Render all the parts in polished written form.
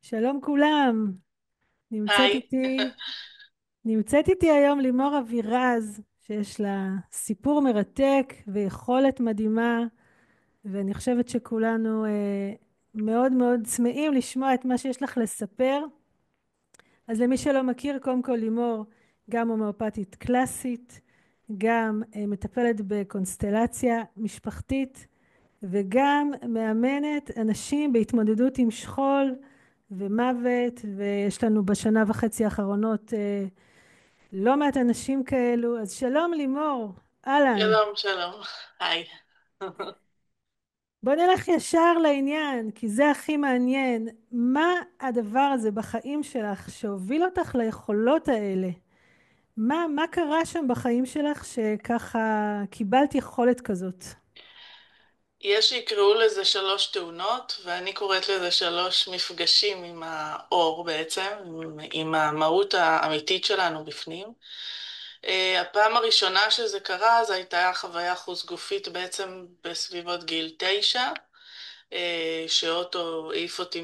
שלום כולם, נמצאת היי, איתי, נמצאת איתי היום לימור אבירז, שיש לה סיפור מרתק ויכולת מדהימה, ואני חושבת שכולנו מאוד מאוד צמאים לשמוע את מה שיש לך לספר. אז למי שלא מכיר, קודם כל לימור גם הומאופתית קלאסית, גם מטפלת בקונסטלציה משפחתית, וגם מאמנת אנשים בהתמודדות עם שכול ומוות, ויש לנו בשנה וחצי האחרונות לא מעט אנשים כאלו. אז שלום לימור, אהלן. שלום, שלום, היי. בוא נלך ישר לעניין, כי זה הכי מעניין. מה הדבר הזה בחיים שלך שהוביל אותך ליכולות האלה? מה קרה שם בחיים שלך שככה קיבלת יכולת כזאת? יש שיקראו לזה שלוש תאונות, ואני קוראת לזה שלוש מפגשים עם האור בעצם, עם המהות האמיתית שלנו בפנים. הפעם הראשונה שזה קרה, זו הייתה חוויה חוץ גופית בעצם בסביבות גיל 9, שאוטו העיף אותי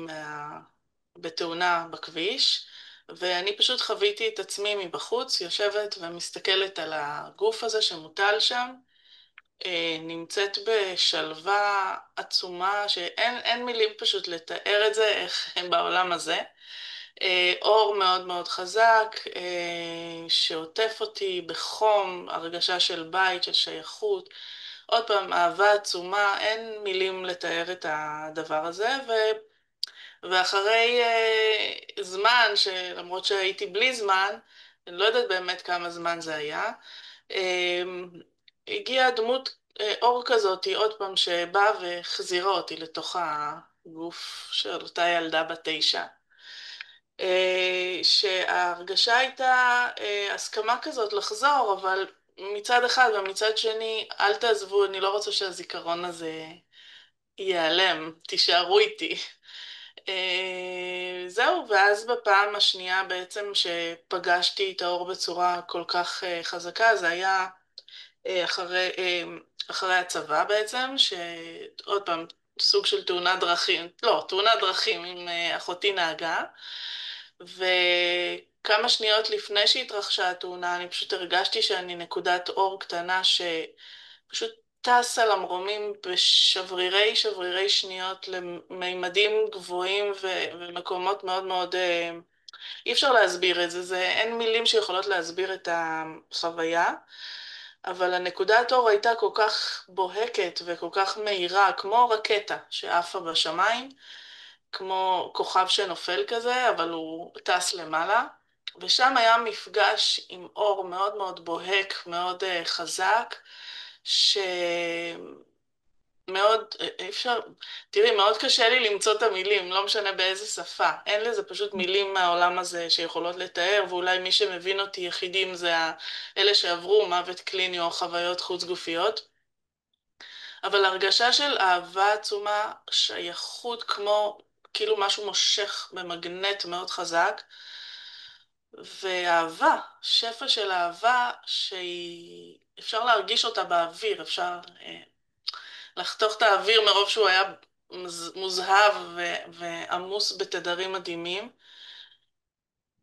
בתאונה בכביש, ואני פשוט חוויתי את עצמי מבחוץ, יושבת ומסתכלת על הגוף הזה שמוטל שם, נמצאת בשלווה עצומה שאין מילים פשוט לתאר את זה, איך הם בעולם הזה. אור מאוד מאוד חזק, שעוטף אותי בחום, הרגשה של בית, של שייכות. עוד פעם, אהבה עצומה, אין מילים לתאר את הדבר הזה, ואחרי זמן, שלמרות שהייתי בלי זמן, אני לא יודעת באמת כמה זמן זה היה, הגיעה דמות אור כזאת, עוד פעם, שבאה והחזירה אותי לתוך הגוף של אותה ילדה בת 9. שההרגשה הייתה הסכמה כזאת לחזור, אבל מצד אחד ומצד שני, אל תעזבו, אני לא רוצה שהזיכרון הזה ייעלם, תישארו איתי. זהו, ואז בפעם השנייה בעצם שפגשתי את האור בצורה כל כך חזקה, זה היה אחרי הצבא בעצם, שעוד פעם, סוג של תאונת דרכים, לא, תאונת דרכים עם אחותי נהגה, וכמה שניות לפני שהתרחשה התאונה, אני פשוט הרגשתי שאני נקודת אור קטנה שפשוט טסה למרומים בשברירי שברירי שניות למימדים גבוהים ומקומות מאוד מאוד, אי אפשר להסביר את זה, אין מילים שיכולות להסביר את החוויה. אבל הנקודת אור הייתה כל כך בוהקת וכל כך מהירה, כמו רקטה שעפה בשמיים, כמו כוכב שנופל כזה, אבל הוא טס למעלה. ושם היה מפגש עם אור מאוד מאוד בוהק, מאוד חזק, שמאוד, אי אפשר, תראי, מאוד קשה לי למצוא את המילים, לא משנה באיזה שפה. אין לזה פשוט מילים מהעולם הזה שיכולות לתאר, ואולי מי שמבין אותי יחידים זה אלה שעברו מוות קליני או חוויות חוץ גופיות. אבל הרגשה של אהבה עצומה, שייכות כמו, כאילו משהו מושך במגנט מאוד חזק, ואהבה, שפע של אהבה שהיא, אפשר להרגיש אותה באוויר, אפשר לחתוך את האוויר מרוב שהוא היה מוזהב ועמוס בתדרים מדהימים.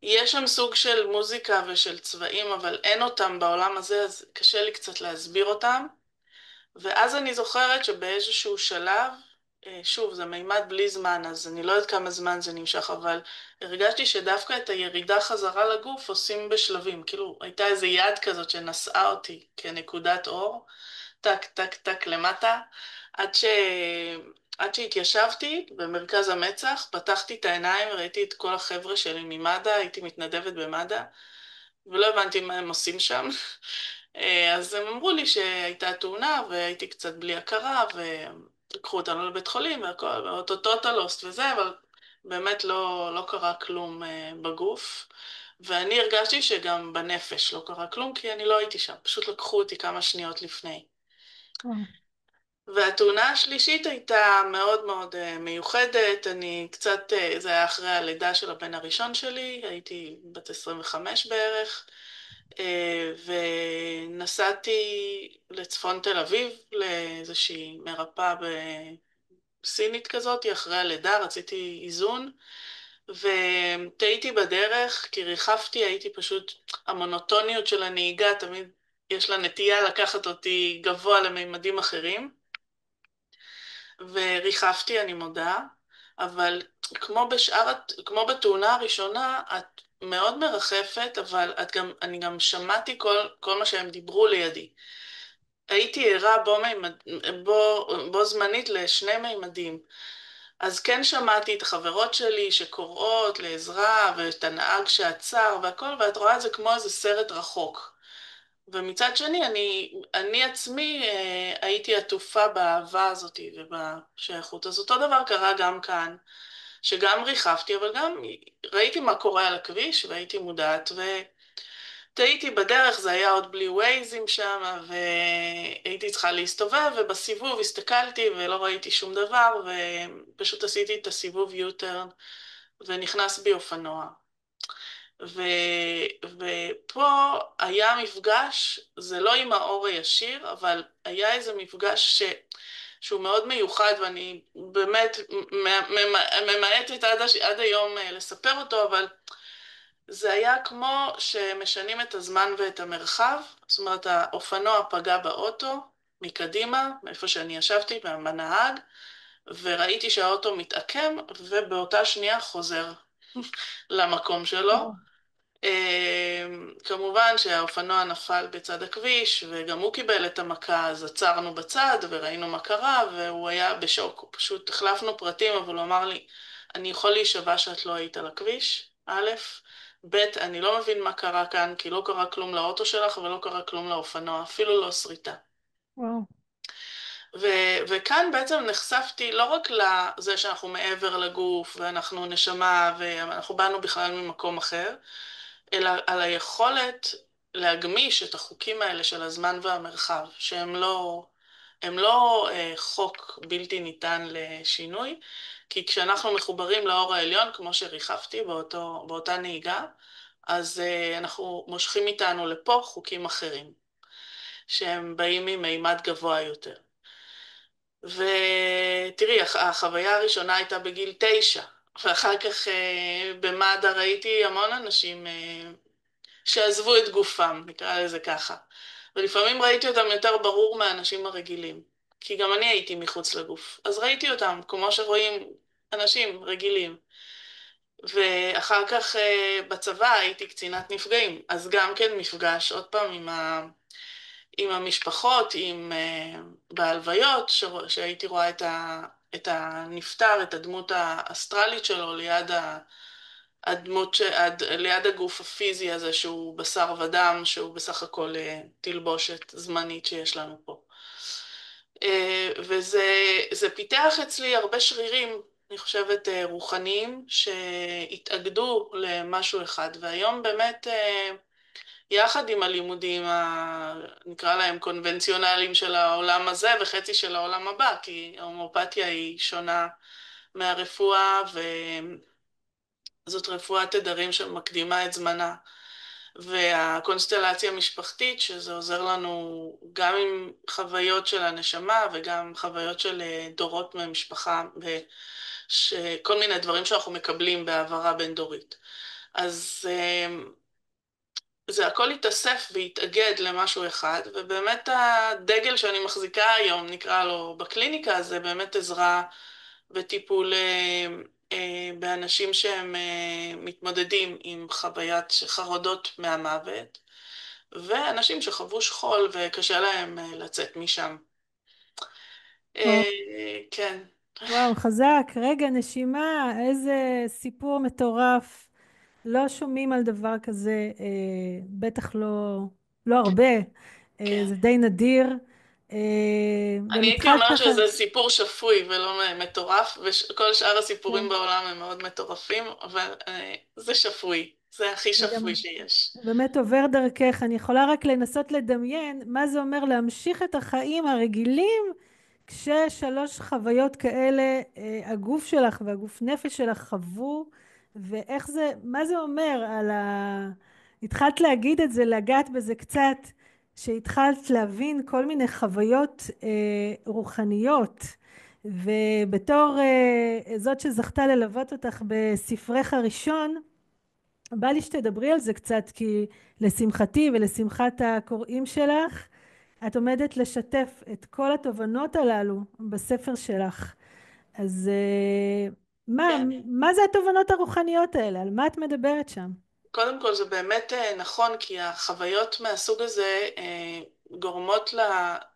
יש שם סוג של מוזיקה ושל צבעים, אבל אין אותם בעולם הזה, אז קשה לי קצת להסביר אותם. ואז אני זוכרת שבאיזשהו שלב, שוב, זה מימד בלי זמן, אז אני לא יודעת כמה זמן זה נמשך, אבל הרגשתי שדווקא את הירידה חזרה לגוף עושים בשלבים. כאילו, הייתה איזו יד כזאת שנשאה אותי כנקודת אור, טק, טק, טק למטה, עד ש... עד שהתיישבתי במרכז המצח, פתחתי את העיניים, ראיתי את כל החבר'ה שלי ממד"א, הייתי מתנדבת במד"א, ולא הבנתי מה הם עושים שם. אז הם אמרו לי שהייתה תאונה והייתי קצת בלי הכרה ולקחו אותנו לבית חולים והכל, ואוטוטוטלוסט וזה, אבל באמת לא קרה כלום בגוף. ואני הרגשתי שגם בנפש לא קרה כלום כי אני לא הייתי שם, פשוט לקחו אותי כמה שניות לפני. וואו. והתאונה השלישית הייתה מאוד מאוד מיוחדת, אני קצת, זה היה אחרי הלידה של הבן הראשון שלי, הייתי בת 25 בערך, ונסעתי לצפון תל אביב לאיזושהי מרפאה סינית כזאת, אחרי הלידה רציתי איזון, וטעיתי בדרך, כי ריחפתי, הייתי פשוט, המונוטוניות של הנהיגה תמיד יש לה נטייה לקחת אותי גבוה לממדים אחרים, וריחפתי, אני מודה, אבל כמו בתאונה הראשונה, את מאוד מרחפת, אבל אני גם שמעתי כל מה שהם דיברו לידי. הייתי ערה בו זמנית לשני מימדים. אז כן שמעתי את החברות שלי שקוראות לעזרה, ואת הנהג שעצר והכל, ואת רואה את זה כמו איזה סרט רחוק. ומצד שני, אני עצמי הייתי עטופה באהבה הזאת ובשייכות. אז אותו דבר קרה גם כאן, שגם ריחפתי, אבל גם ראיתי מה קורה על הכביש, והייתי מודעת, טעיתי בדרך, זה היה עוד בלי ווייזים שם, והייתי צריכה להסתובב, ובסיבוב הסתכלתי ולא ראיתי שום דבר, ופשוט עשיתי את הסיבוב U-turn, ונכנס בי אופנוע. ו... ופה היה מפגש, זה לא עם האור הישיר, אבל היה איזה מפגש שהוא מאוד מיוחד, ואני באמת ממעטת עד היום לספר אותו, אבל זה היה כמו שמשנים את הזמן ואת המרחב, זאת אומרת האופנוע פגע באוטו מקדימה, מאיפה שאני ישבתי, בנהג, וראיתי שהאוטו מתעקם, ובאותה שנייה חוזר למקום שלו. וואו. כמובן שהאופנוע נפל בצד הכביש, וגם הוא קיבל את המכה, אז עצרנו בצד וראינו מה קרה, והוא היה בשוק. פשוט החלפנו פרטים, אבל הוא אמר לי, אני יכול להישבע שאת לא היית על הכביש, א', ב', אני לא מבין מה קרה כאן, כי לא קרה כלום לאוטו שלך ולא קרה כלום לאופנוע, אפילו לא שריטה. וואו. וכאן בעצם נחשפתי לא רק לזה שאנחנו מעבר לגוף, ואנחנו נשמה, ואנחנו באנו בכלל ממקום אחר, אלא על היכולת להגמיש את החוקים האלה של הזמן והמרחב, שהם לא חוק בלתי ניתן לשינוי, כי כשאנחנו מחוברים לאור העליון, כמו שריחפתי באותה נהיגה, אז אנחנו מושכים איתנו לפה חוקים אחרים, שהם באים ממימד גבוה יותר. ותראי, החוויה הראשונה הייתה בגיל 9, ואחר כך במד"א ראיתי המון אנשים שעזבו את גופם, נקרא לזה ככה. ולפעמים ראיתי אותם יותר ברור מהאנשים הרגילים, כי גם אני הייתי מחוץ לגוף. אז ראיתי אותם, כמו שרואים אנשים רגילים. ואחר כך בצבא הייתי קצינת נפגעים, אז גם כן מפגש, עוד פעם, עם המשפחות, בהלוויות, שהייתי רואה את הנפטר, את הדמות האסטרלית שלו ליד ליד הגוף הפיזי הזה שהוא בשר ודם, שהוא בסך הכל תלבושת זמנית שיש לנו פה. וזה פיתח אצלי הרבה שרירים, אני חושבת, רוחניים, שהתאגדו למשהו אחד, והיום באמת יחד עם הלימודים, נקרא להם קונבנציונליים של העולם הזה וחצי של העולם הבא, כי ההומאופתיה היא שונה מהרפואה, וזאת רפואת תדרים שמקדימה את זמנה. והקונסטלציה המשפחתית, שזה עוזר לנו גם עם חוויות של הנשמה וגם חוויות של דורות מהמשפחה, וכל מיני דברים שאנחנו מקבלים בהעברה בין דורית. אז זה הכל התאסף והתאגד למשהו אחד, ובאמת הדגל שאני מחזיקה היום, נקרא לו בקליניקה, זה באמת עזרה וטיפול באנשים שהם מתמודדים עם חוויית חרדות מהמוות, ואנשים שחוו שכול וקשה להם לצאת משם. וואו. כן. וואו, חזק. רגע, נשימה, איזה סיפור מטורף. לא שומעים על דבר כזה, בטח לא הרבה. כן. זה די נדיר. אני גם הייתי התחלת אומרת ככה. שזה סיפור שפוי ולא מטורף, וכל שאר הסיפורים כן. בעולם הם מאוד מטורפים, אבל זה שפוי, זה הכי וגם שפוי שיש. באמת עובר דרכך. אני יכולה רק לנסות לדמיין מה זה אומר להמשיך את החיים הרגילים כששלוש חוויות כאלה הגוף שלך והגוף נפש שלך חוו, ואיך זה, מה זה אומר על התחלת להגיד את זה, לגעת בזה קצת, שהתחלת להבין כל מיני חוויות רוחניות ובתור זאת שזכתה ללוות אותך בספרך הראשון, בא לי שתדברי על זה קצת, כי לשמחתי ולשמחת הקוראים שלך, את עומדת לשתף את כל התובנות הללו בספר שלך. אז כן. מה זה התובנות הרוחניות האלה? על מה את מדברת שם? קודם כל זה באמת נכון, כי החוויות מהסוג הזה גורמות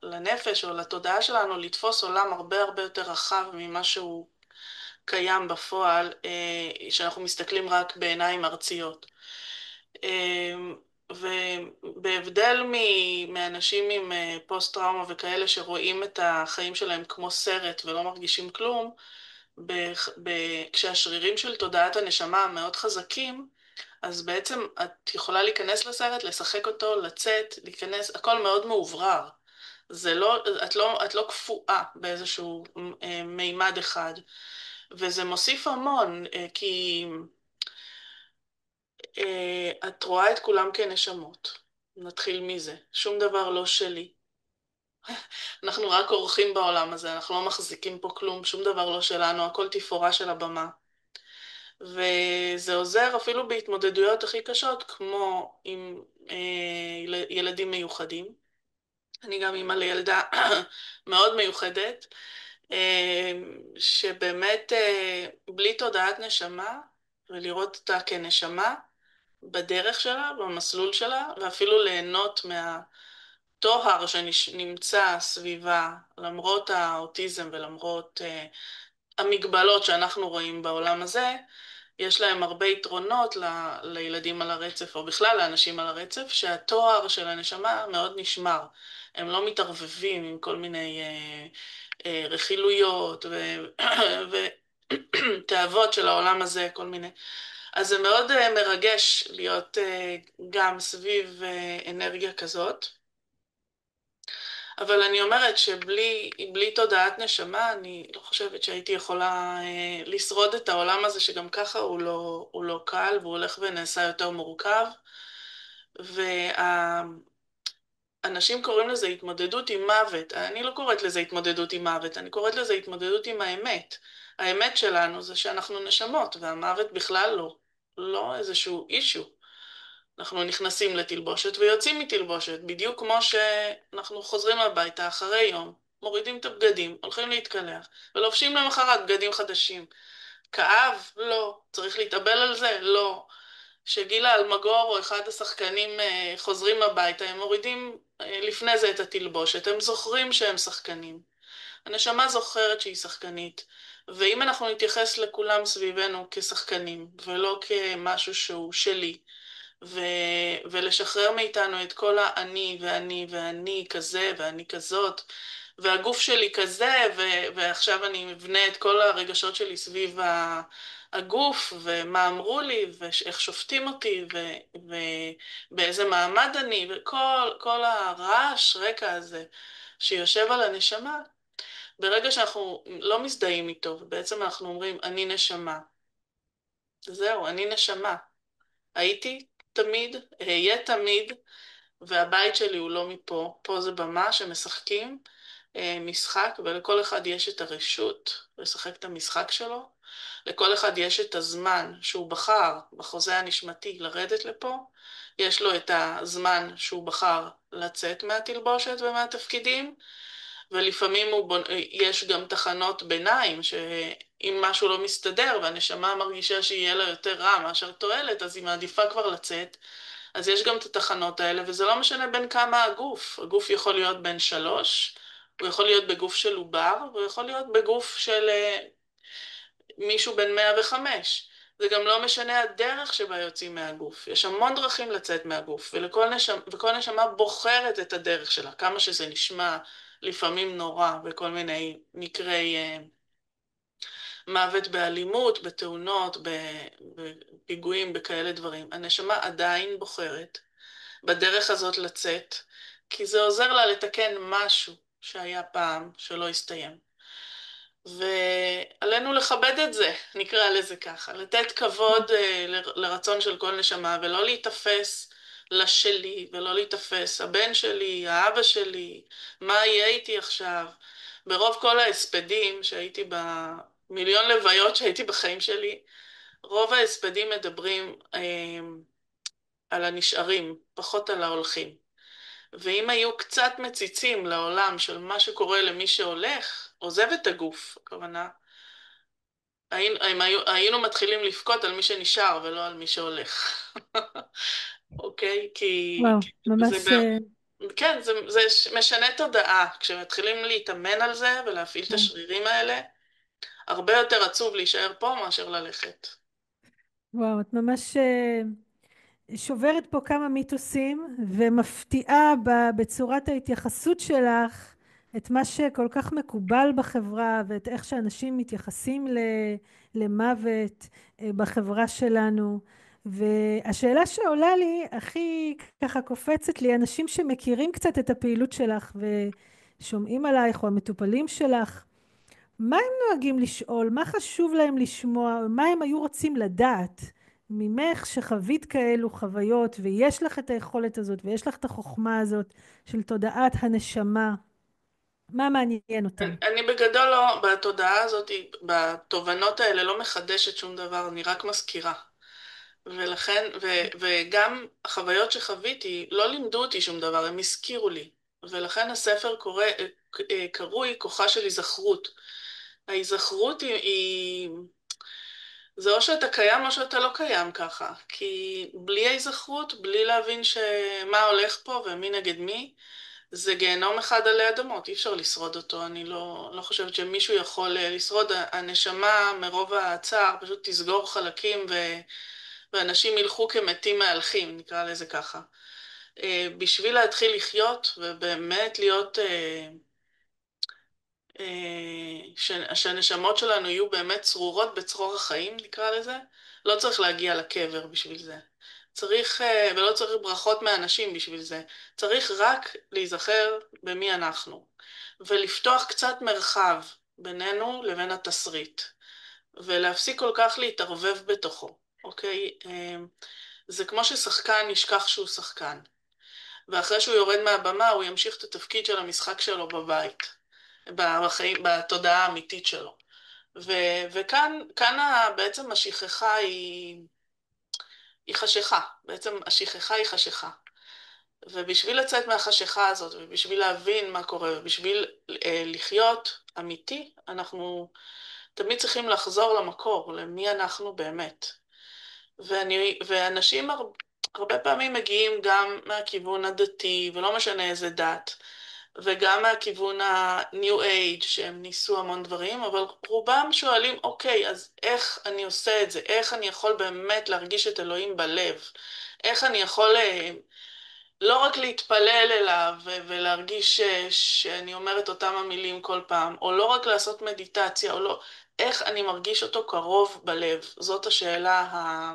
לנפש או לתודעה שלנו לתפוס עולם הרבה הרבה יותר רחב ממה שהוא קיים בפועל, שאנחנו מסתכלים רק בעיניים ארציות. ובהבדל מאנשים עם פוסט-טראומה וכאלה שרואים את החיים שלהם כמו סרט ולא מרגישים כלום, כשהשרירים של תודעת הנשמה מאוד חזקים, אז בעצם את יכולה להיכנס לסרט, לשחק אותו, לצאת, להיכנס, הכל מאוד מאוברר. זה לא, את לא קפואה באיזשהו מימד אחד. וזה מוסיף המון, כי את רואה את כולם כנשמות. נתחיל מזה. שום דבר לא שלי. אנחנו רק אורחים בעולם הזה, אנחנו לא מחזיקים פה כלום, שום דבר לא שלנו, הכל תפאורה של הבמה. וזה עוזר אפילו בהתמודדויות הכי קשות, כמו עם ילדים מיוחדים. אני גם אימא לילדה מאוד מיוחדת, שבאמת בלי תודעת נשמה, ולראות אותה כנשמה בדרך שלה, במסלול שלה, ואפילו ליהנות מהטוהר שנמצא סביבה, למרות האוטיזם ולמרות המגבלות שאנחנו רואים בעולם הזה, יש להם הרבה יתרונות לילדים על הרצף, או בכלל לאנשים על הרצף, שהתואר של הנשמה מאוד נשמר. הם לא מתערבבים עם כל מיני רכילויות ותאוות של העולם הזה, כל מיני. אז זה מאוד מרגש להיות גם סביב אנרגיה כזאת. אבל אני אומרת שבלי תודעת נשמה, אני לא חושבת שהייתי יכולה לשרוד את העולם הזה, שגם ככה הוא לא קל, והוא הולך ונעשה יותר מורכב. ואנשים קוראים לזה התמודדות עם מוות. אני לא קוראת לזה התמודדות עם מוות, אני קוראת לזה התמודדות עם האמת. האמת שלנו זה שאנחנו נשמות, והמוות בכלל לא איזשהו אישו. אנחנו נכנסים לתלבושת ויוצאים מתלבושת, בדיוק כמו שאנחנו חוזרים הביתה אחרי יום, מורידים את הבגדים, הולכים להתקלח, ולובשים למחרת בגדים חדשים. כאב? לא. צריך להתאבל על זה? לא. שגילה אלמגור או אחד השחקנים חוזרים הביתה, הם מורידים לפני זה את התלבושת, הם זוכרים שהם שחקנים. הנשמה זוכרת שהיא שחקנית, ואם אנחנו נתייחס לכולם סביבנו כשחקנים, ולא כמשהו שהוא שלי, ולשחרר מאיתנו את כל האני ואני ואני כזה ואני כזאת והגוף שלי כזה ועכשיו אני מבנה את כל הרגשות שלי סביב הגוף ומה אמרו לי ואיך שופטים אותי ובאיזה מעמד אני וכל הרעש רקע הזה שיושב על הנשמה. ברגע שאנחנו לא מזדהים איתו ובעצם אנחנו אומרים אני נשמה, זהו, אני נשמה, הייתי תמיד, אהיה תמיד, והבית שלי הוא לא מפה. פה זה במה שמשחקים משחק, ולכל אחד יש את הרשות לשחק את המשחק שלו. לכל אחד יש את הזמן שהוא בחר בחוזה הנשמתי לרדת לפה. יש לו את הזמן שהוא בחר לצאת מהתלבושת ומהתפקידים, ולפעמים יש גם תחנות ביניים, שאם משהו לא מסתדר והנשמה מרגישה שיהיה לה יותר רע מאשר תועלת, אז היא מעדיפה כבר לצאת. אז יש גם את התחנות האלה, וזה לא משנה בין כמה הגוף. הגוף יכול להיות בין 3, הוא יכול להיות בגוף של עובר, הוא יכול להיות בגוף של מישהו בן 105. זה גם לא משנה הדרך שבה יוצאים מהגוף. יש המון דרכים לצאת מהגוף, וכל נשמה בוחרת את הדרך שלה, כמה שזה נשמע לפעמים נורא, בכל מיני מקרי מוות באלימות, בתאונות, בפיגועים, בכאלה דברים. הנשמה עדיין בוחרת בדרך הזאת לצאת, כי זה עוזר לה לתקן משהו שהיה פעם שלא הסתיים. ועלינו לכבד את זה, נקרא לזה ככה, לתת כבוד לרצון של כל נשמה, ולא להיתפס לשלי, ולא להיתפס הבן שלי, האבא שלי, מה יהיה איתי עכשיו, ברוב כל ההספדים שהייתי במיליון לוויות שהייתי בחיים שלי, רוב ההספדים מדברים על הנשארים, פחות על ההולכים. ואם היו קצת מציצים לעולם של מה שקורה למי שהולך, עוזב את הגוף, הכוונה, היינו מתחילים לבכות על מי שנשאר ולא על מי שהולך. אוקיי? וואו, כי זה, ממש, כן, זה משנה תודעה. כשמתחילים להתאמן על זה ולהפעיל את כן. השרירים האלה, הרבה יותר עצוב להישאר פה מאשר ללכת. וואו, את ממש שוברת פה כמה מיתוסים ומפתיעה בצורת ההתייחסות שלך את מה שכל כך מקובל בחברה ואת איך שאנשים מתייחסים למוות בחברה שלנו. והשאלה שעולה לי, הכי ככה קופצת לי, אנשים שמכירים קצת את הפעילות שלך ושומעים עלייך או המטופלים שלך, מה הם נוהגים לשאול? מה חשוב להם לשמוע? מה הם היו רוצים לדעת ממך שחווית כאלו חוויות ויש לך את היכולת הזאת ויש לך את החוכמה הזאת של תודעת הנשמה? מה מעניין אותם? אני בגדול לא, בתודעה הזאת, בתובנות האלה לא מחדשת שום דבר, אני רק מזכירה. ולכן, וגם החוויות שחוויתי לא לימדו אותי שום דבר, הם הזכירו לי. ולכן הספר קרוי כוחה של היזכרות. ההיזכרות זה או שאתה קיים או שאתה לא קיים ככה. כי בלי ההיזכרות, בלי להבין מה הולך פה ומי נגד מי, זה גיהנום אחד עלי אדמות, אי אפשר לשרוד אותו. אני לא חושבת שמישהו יכול לשרוד. הנשמה מרוב הצער פשוט תסגור חלקים ואנשים ילכו כמתים מהלכים, נקרא לזה ככה. בשביל להתחיל לחיות ובאמת להיות שהנשמות שלנו יהיו באמת צרורות בצרור החיים, נקרא לזה, לא צריך להגיע לקבר בשביל זה. צריך, ולא צריך ברכות מאנשים בשביל זה. צריך רק להיזכר במי אנחנו, ולפתוח קצת מרחב בינינו לבין התסריט, ולהפסיק כל כך להתערבב בתוכו, אוקיי? זה כמו ששחקן ישכח שהוא שחקן, ואחרי שהוא יורד מהבמה הוא ימשיך את התפקיד של המשחק שלו בבית. בתודעה האמיתית שלו. וכאן בעצם השכחה היא חשיכה. בעצם השכחה היא חשיכה. ובשביל לצאת מהחשיכה הזאת, ובשביל להבין מה קורה, ובשביל לחיות אמיתי, אנחנו תמיד צריכים לחזור למקור, למי אנחנו באמת. ואנשים הרבה פעמים מגיעים גם מהכיוון הדתי, ולא משנה איזה דת, וגם מהכיוון ה-New Age, שהם ניסו המון דברים, אבל רובם שואלים, אוקיי, אז איך אני עושה את זה? איך אני יכול באמת להרגיש את אלוהים בלב? איך אני יכול לא רק להתפלל אליו ולהרגיש שאני אומרת אותם המילים כל פעם, או לא רק לעשות מדיטציה, או לא, איך אני מרגיש אותו קרוב בלב? זאת השאלה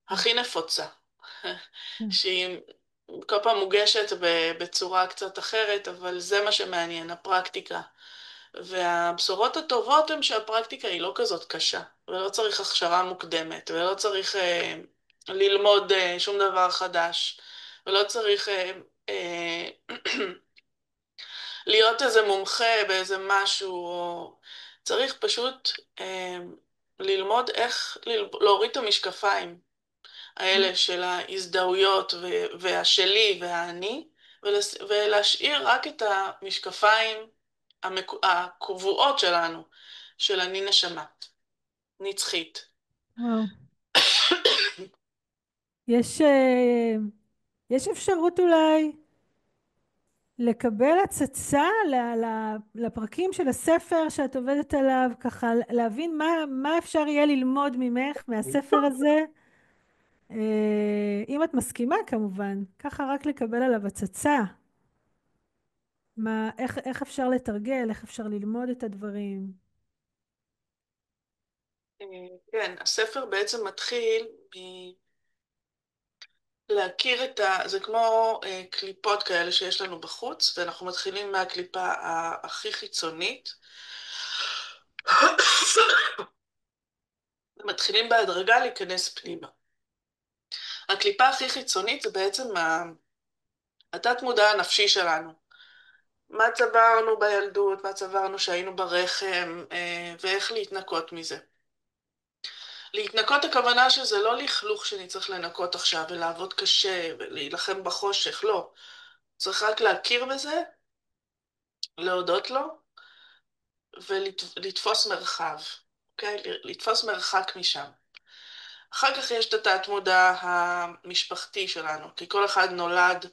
הכי נפוצה. שהיא כל פעם מוגשת בצורה קצת אחרת, אבל זה מה שמעניין, הפרקטיקה. והבשורות הטובות הן שהפרקטיקה היא לא כזאת קשה, ולא צריך הכשרה מוקדמת, ולא צריך ללמוד שום דבר חדש, ולא צריך להיות איזה מומחה באיזה משהו, או צריך פשוט ללמוד איך להוריד את המשקפיים. האלה של ההזדהויות והשלי והאני, ולהשאיר רק את המשקפיים הקבועות שלנו, של אני נשמה, נצחית. וואו. יש, יש אפשרות אולי לקבל הצצה לפרקים של הספר שאת עובדת עליו, ככה להבין מה אפשר יהיה ללמוד ממך, מהספר הזה, אם את מסכימה כמובן, ככה רק לקבל עליו הצצה, איך אפשר לתרגל, איך אפשר ללמוד את הדברים. כן, הספר בעצם מתחיל להכיר זה כמו קליפות כאלה שיש לנו בחוץ, ואנחנו מתחילים מהקליפה הכי חיצונית, ומתחילים בהדרגה להיכנס פנימה. הקליפה הכי חיצונית זה בעצם התת מודע הנפשי שלנו. מה צברנו בילדות, מה צברנו שהיינו ברחם, ואיך להתנקות מזה. להתנקות הכוונה שזה לא לכלוך שאני צריך לנקות עכשיו ולעבוד קשה ולהילחם בחושך, לא. צריך רק להכיר בזה, להודות לו ולתפוס מרחב, אוקיי? לתפוס מרחק משם. אחר כך יש את התת מודע המשפחתי שלנו, כי כל אחד נולד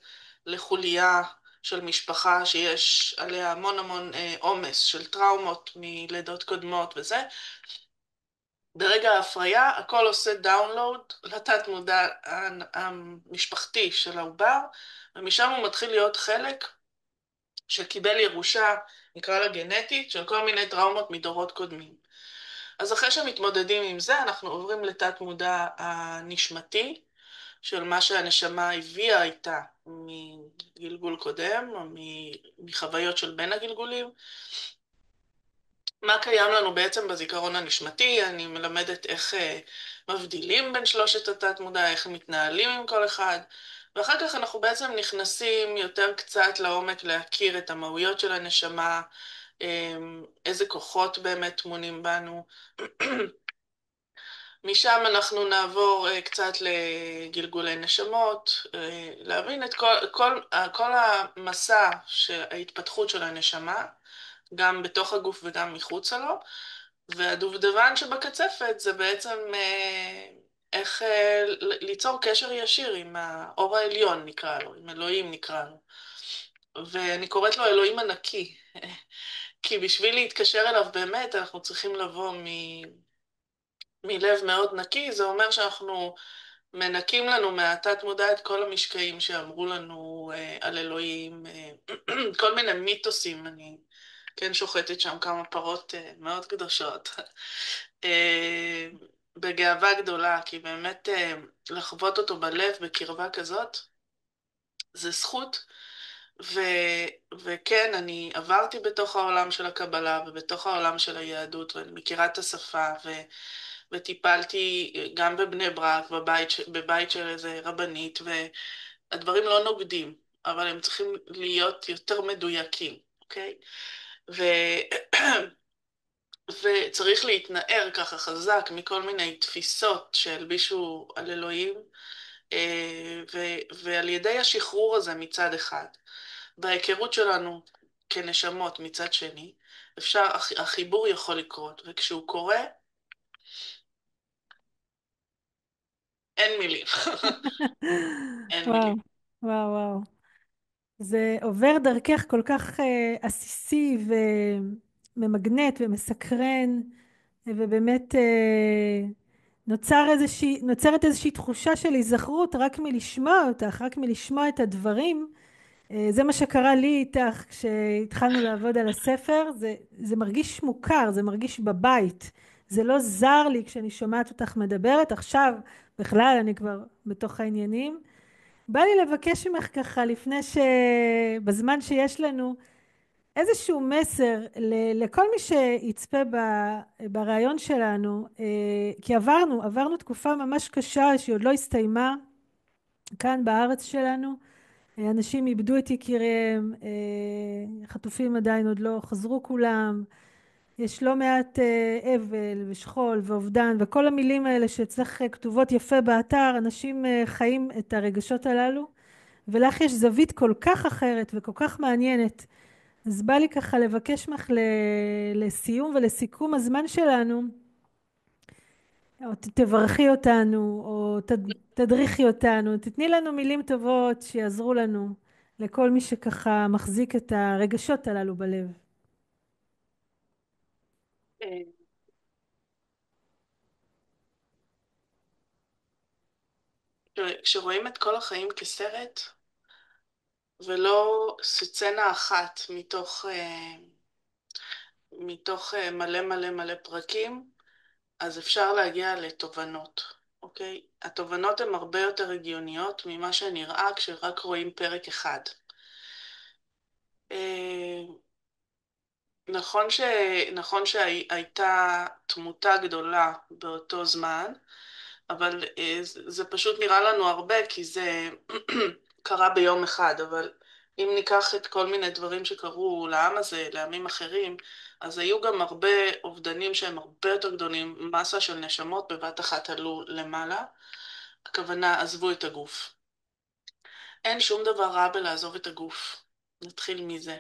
לחוליה של משפחה שיש עליה המון המון עומס של טראומות מלידות קודמות וזה. ברגע ההפריה הכל עושה דאונלואוד לתת מודע המשפחתי של העובר, ומשם הוא מתחיל להיות חלק שקיבל ירושה, נקרא לה גנטית, של כל מיני טראומות מדורות קודמים. אז אחרי שמתמודדים עם זה, אנחנו עוברים לתת מודע הנשמתי, של מה שהנשמה הביאה איתה מגלגול קודם, או מחוויות של בין הגלגולים. מה קיים לנו בעצם בזיכרון הנשמתי? אני מלמדת איך מבדילים בין שלושת התת מודע, איך מתנהלים עם כל אחד, ואחר כך אנחנו בעצם נכנסים יותר קצת לעומק להכיר את המהויות של הנשמה, איזה כוחות באמת טמונים בנו. משם אנחנו נעבור קצת לגלגולי נשמות, להבין את כל המסע ההתפתחות של הנשמה, גם בתוך הגוף וגם מחוצה לו, והדובדבן שבקצפת זה בעצם איך ליצור קשר ישיר עם האור העליון נקרא לו, עם אלוהים נקרא לו. ואני קוראת לו אלוהים הנקי, כי בשביל להתקשר אליו באמת אנחנו צריכים לבוא מלב מאוד נקי, זה אומר שאנחנו מנקים לנו מהתת מודע את כל המשקעים שאמרו לנו על אלוהים, כל מיני מיתוסים, אני כן שוחטת שם כמה פרות מאוד קדושות, בגאווה גדולה, כי באמת לחוות אותו בלב בקרבה כזאת, זה זכות, ו... וכן, אני עברתי בתוך העולם של הקבלה ובתוך העולם של היהדות, ואני מכירה את השפה, וטיפלתי גם בבני ברק, בבית של איזה רבנית, והדברים לא נוגדים, אבל הם צריכים להיות יותר מדויקים, אוקיי? ו... וצריך להתנער ככה חזק מכל מיני תפיסות שהלבישו על אלוהים, ועל ידי השחרור הזה מצד אחד, בהיכרות שלנו כנשמות מצד שני, החיבור יכול לקרות, וכשהוא קורה, אין מילים. אין וואו, מילים. וואו, וואו. זה עובר דרכך כל כך עסיסי וממגנט ומסקרן, ובאמת נוצרת איזושהי תחושה של היזכרות רק מלשמוע אותך, רק מלשמוע את הדברים. זה מה שקרה לי איתך כשהתחלנו לעבוד על הספר. זה מרגיש מוכר, זה מרגיש בבית. זה לא זר לי כשאני שומעת אותך מדברת. עכשיו בכלל אני כבר בתוך העניינים. בא לי לבקש ממך ככה, בזמן שיש לנו, איזשהו מסר לכל מי שיצפה ברעיון שלנו, כי עברנו תקופה ממש קשה שהיא עוד לא הסתיימה כאן בארץ שלנו. אנשים איבדו את יקיריהם, חטופים עדיין עוד לא חזרו כולם, יש לא מעט אבל ושכול ואובדן וכל המילים האלה שאצלך כתובות יפה באתר. אנשים חיים את הרגשות הללו, ולך יש זווית כל כך אחרת וכל כך מעניינת. אז בא לי ככה לבקש ממך לסיום ולסיכום הזמן שלנו, או תברכי אותנו, או תדריכי אותנו, תתני לנו מילים טובות שיעזרו לנו, לכל מי שככה מחזיק את הרגשות הללו בלב. כשרואים את כל החיים כסרט, ולא סצנה אחת מתוך מלא מלא מלא פרקים, אז אפשר להגיע לתובנות, אוקיי? התובנות הן הרבה יותר הגיוניות ממה שנראה כשרק רואים פרק אחד. אה, נכון שהייתה תמותה גדולה באותו זמן, אבל זה פשוט נראה לנו הרבה כי זה קרה ביום אחד, אבל אם ניקח את כל מיני דברים שקרו לעם הזה, לעמים אחרים, אז היו גם הרבה אובדנים שהם הרבה יותר גדולים, מסה של נשמות בבת אחת עלו למעלה, הכוונה עזבו את הגוף. אין שום דבר רע בלעזוב את הגוף, נתחיל מזה.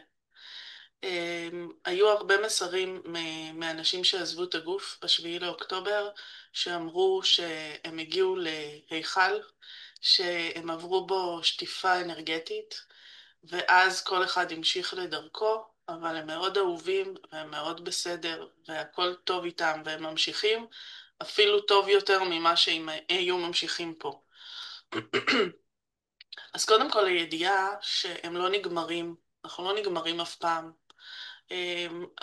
היו הרבה מסרים מאנשים שעזבו את הגוף בשביעי לאוקטובר, שאמרו שהם הגיעו להיכל, שהם עברו בו שטיפה אנרגטית, ואז כל אחד המשיך לדרכו, אבל הם מאוד אהובים והם מאוד בסדר, והכל טוב איתם, והם ממשיכים אפילו טוב יותר ממה שהם היו ממשיכים פה. אז קודם כל הידיעה שהם לא נגמרים, אנחנו לא נגמרים אף פעם.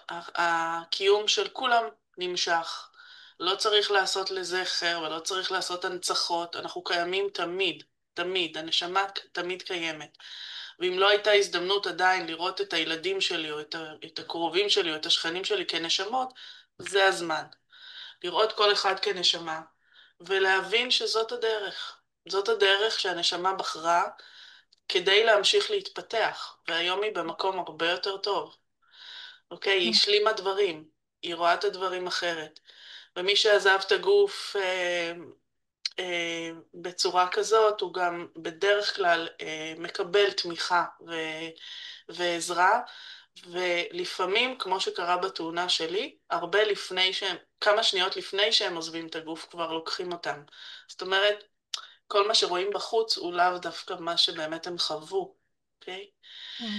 הקיום של כולם נמשך. לא צריך לעשות לזכר ולא צריך לעשות הנצחות, אנחנו קיימים תמיד, תמיד, הנשמה תמיד קיימת. ואם לא הייתה הזדמנות עדיין לראות את הילדים שלי או את הקרובים שלי או את השכנים שלי כנשמות, זה הזמן. לראות כל אחד כנשמה ולהבין שזאת הדרך. זאת הדרך שהנשמה בחרה כדי להמשיך להתפתח, והיום היא במקום הרבה יותר טוב. אוקיי, היא השלימה דברים, היא רואה את הדברים אחרת. ומי שעזב את הגוף בצורה כזאת, הוא גם בדרך כלל מקבל תמיכה ועזרה, ולפעמים, כמו שקרה בתאונה שלי, הרבה לפני שהם, כמה שניות לפני שהם עוזבים את הגוף, כבר לוקחים אותם. זאת אומרת, כל מה שרואים בחוץ הוא לאו דווקא מה שבאמת הם חוו, אוקיי? וואו.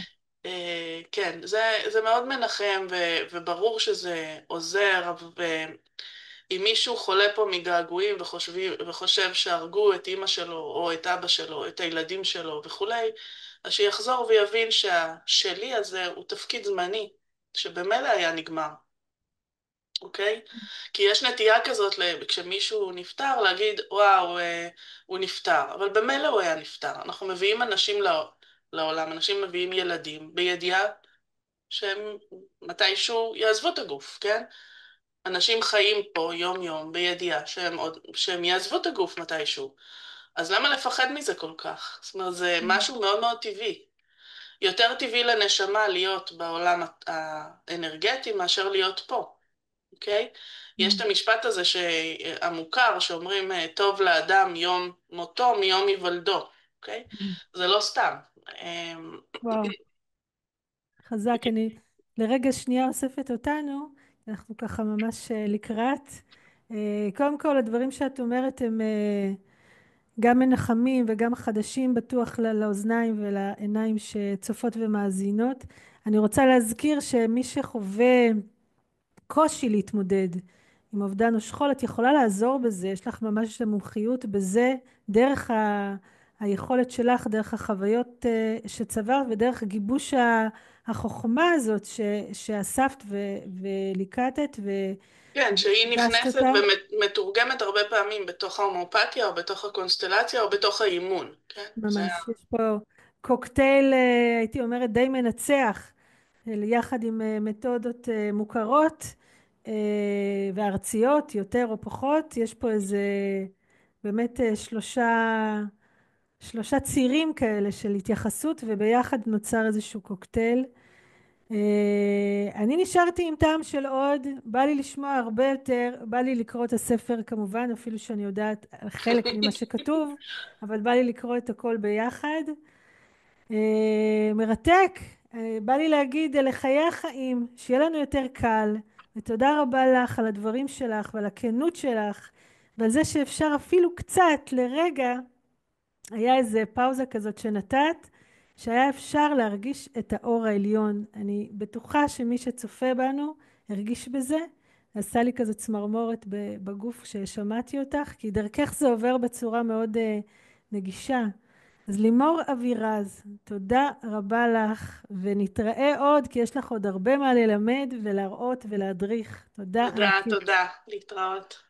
כן, זה מאוד מנחם וברור שזה עוזר, ואם מישהו חולה פה מגעגועים וחושב שהרגו את אמא שלו או את אבא שלו, את הילדים שלו וכולי, אז שיחזור ויבין שהשלי הזה הוא תפקיד זמני, שבמילא היה נגמר. אוקיי? כי יש נטייה כזאת כשמישהו נפטר להגיד, וואו, הוא נפטר, אבל במילא הוא היה נפטר. אנחנו מביאים אנשים לעולם, אנשים מביאים ילדים בידיעה שהם מתישהו יעזבו את הגוף, כן? אנשים חיים פה יום יום בידיעה שהם יעזבו את הגוף מתישהו. אז למה לפחד מזה כל כך? זאת אומרת, זה משהו מאוד מאוד טבעי. יותר טבעי לנשמה להיות בעולם האנרגטי מאשר להיות פה. אוקיי? יש את המשפט הזה המוכר שאומרים טוב לאדם יום מותו מיום היוולדו, אוקיי? זה לא סתם. וואו, חזק. אני לרגע שנייה אוספת אותנו, אנחנו ככה ממש לקראת. קודם כל, הדברים שאת אומרת הם גם מנחמים וגם חדשים בטוח לאוזניים ולעיניים שצופות ומאזינות. אני רוצה להזכיר שמי שחווה קושי להתמודד עם אובדן או שכול, את יכולה לעזור בזה, יש לך ממש מומחיות בזה, דרך היכולת שלך, דרך החוויות שצברת ודרך גיבוש החוכמה הזאת שאספת וליקטת כן, שהיא והדגשת נכנסת אותה. ומתורגמת הרבה פעמים בתוך ההומאופתיה או בתוך הקונסטלציה או בתוך האימון, כן? ממש, יש פה קוקטייל, הייתי אומרת, די מנצח, יחד עם מתודות מוכרות וארציות, יותר או פחות. יש פה איזה באמת שלושה צירים כאלה של התייחסות, וביחד נוצר איזשהו קוקטייל. אני נשארתי עם טעם של עוד, בא לי לשמוע הרבה יותר, בא לי לקרוא את הספר כמובן, אפילו שאני יודעת על חלק ממה שכתוב, אבל בא לי לקרוא את הכל ביחד. מרתק. בא לי להגיד לחיי החיים, שיהיה לנו יותר קל, ותודה רבה לך על הדברים שלך ועל הכנות שלך, ועל זה שאפשר אפילו קצת לרגע, היה איזה פאוזה כזאת שנתת, שהיה אפשר להרגיש את האור העליון. אני בטוחה שמי שצופה בנו הרגיש בזה, עשה לי כזאת צמרמורת בגוף כששמעתי אותך, כי דרכך זה עובר בצורה מאוד נגישה. אז לימור אבירז, תודה רבה לך, ונתראה עוד, כי יש לך עוד הרבה מה ללמד ולהראות ולהדריך. תודה תודה, ענקית. תודה. להתראות.